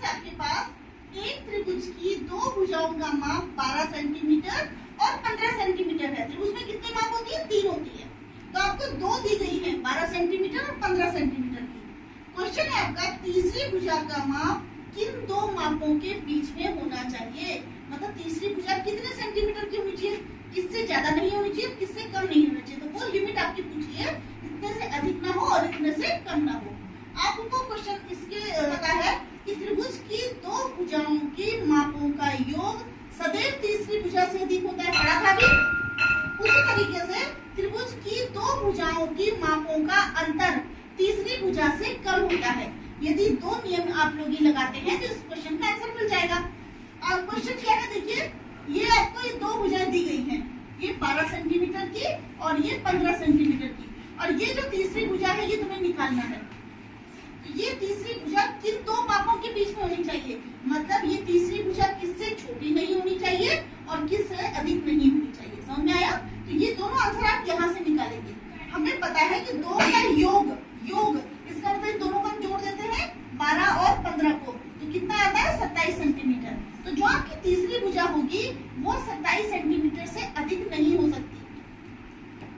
आपके पास एक त्रिभुज की दो भुजाओं का माप 12 सेंटीमीटर और 15 सेंटीमीटर है। त्रिभुज में कितने माप होती है? 3 होती है। तो आपको दो दी गई है, 12 सेंटीमीटर और 15 सेंटीमीटर की। क्वेश्चन है आपका तीसरी भुजा का माप किन दो मापों के बीच में होना चाहिए। मतलब तीसरी भुजा कितने सेंटीमीटर की होनी चाहिए, किससे ज्यादा नहीं होनी चाहिए, किससे कम नहीं होनी चाहिए। तो वो लिमिट आपकी पूछी है, इतने से अधिक ना हो और इतने से कम ना हो। आपको क्वेश्चन इसके पता है कि त्रिभुज की दो भुजाओं के मापों का योग सदैव तीसरी भुजा से अधिक होता है, पढ़ा था अभी। उसी तरीके से त्रिभुज की दो भुजाओं की मापों का अंतर तीसरी भुजा से कम होता है। यदि दो नियम आप लोग ये लगाते हैं तो इस क्वेश्चन का आंसर मिल जाएगा। और क्वेश्चन क्या है, देखिए ये आपको ये दो भुजाएं दी गई हैं, ये 12 सेंटीमीटर की और ये 15 सेंटीमीटर की, और ये जो तीसरी भुजा है ये तुम्हें निकालना है। तो ये तीसरी भुजा किन दो मापों के बीच में होनी चाहिए, मतलब ये तीसरी भुजा किससे छोटी नहीं होनी चाहिए और किससे अधिक नहीं होनी चाहिए। समझ में आया? तो ये दोनों आंसर आप यहाँ से निकालेंगे। हमें पता है कि दो का योग इसका मतलब दोनों को हम जोड़ देते हैं 12 और 15 को, तो कितना आता है 27 सेंटीमीटर। तो जो आपकी तीसरी भुजा होगी वो 27 सेंटीमीटर से अधिक नहीं हो सकती।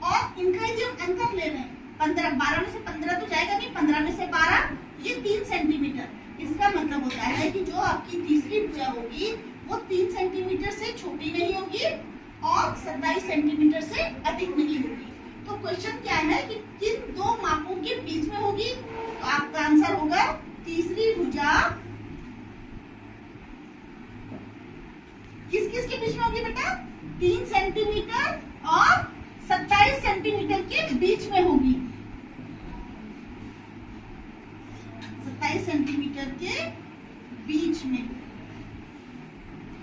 और इनका यदि हम अंतर ले रहे हैं, 12 में से 15 तो जाएगा नहीं, 15 में से 12 ये 3 सेंटीमीटर। इसका मतलब होता है कि जो आपकी तीसरी भुजा होगी वो 3 सेंटीमीटर से छोटी नहीं होगी और 27 सेंटीमीटर से अधिक नहीं होगी। तो क्वेश्चन क्या है कि किन दो मापों के बीच में होगी। तो आपका आंसर होगा तीसरी भुजा किस किस के बीच में होगी बेटा? 3 सेंटीमीटर और 27 सेंटीमीटर के बीच में होगी। 27 सेंटीमीटर के बीच में।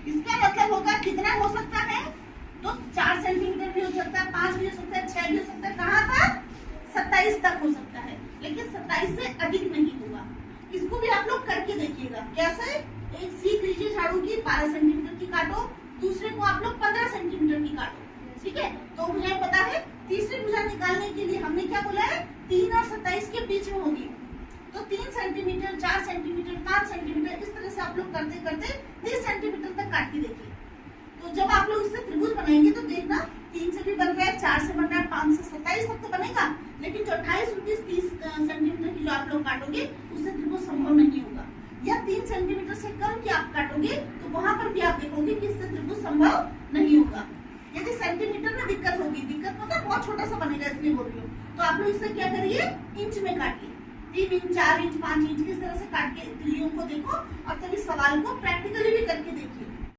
इसका मतलब होगा कितना हो सकता है? तो 4 सेंटीमीटर भी हो सकता है, 5 भी हो सकता है, 6 भी हो सकता है। कहाँ तक? 27 तक हो सकता है, लेकिन 27 से अधिक नहीं होगा। इसको भी आप लोग करके देखिएगा। कैसे? एक सीख लीजिए, झाड़ू की 12 सेंटीमीटर की काटो, दूसरे को आप लोग 15 सेंटीमीटर की काटो। ठीक है? तो मुझे पता है तीसरी भुजा निकालने के लिए हमने क्या बोला है? 3 और 27 के बीच में होगी। तो 3 सेंटीमीटर, 4 सेंटीमीटर, 5 सेंटीमीटर, इस तरह से आप लोग करते करते 30 सेंटीमीटर तक काट के देखिए। तो जब आप लोग इससे त्रिभुज बनाएंगे तो देखना 3 से भी बन रहा है, 4 से बन रहा है, 5 से 27 तक तो बनेगा, लेकिन जो 28, 29, 30 सेंटीमीटर की जो आप लोग काटोगे उससे त्रिभुज संभव नहीं होगा। या 3 सेंटीमीटर से कम की आप काटोगे तो वहां पर भी आप देखोगे कि इससे त्रिभुज संभव नहीं होगा। यदि सेंटीमीटर में दिक्कत होगी, दिक्कत मतलब बहुत छोटा सा बनेगा इसलिए बोल रही हूँ, तो आप लोग इससे क्या करिए, इंच में काटिए। 3 इंच, 4 इंच, 5 इंच, इस तरह से काट के त्रिभुजों को देखो और तभी सवाल को प्रैक्टिकली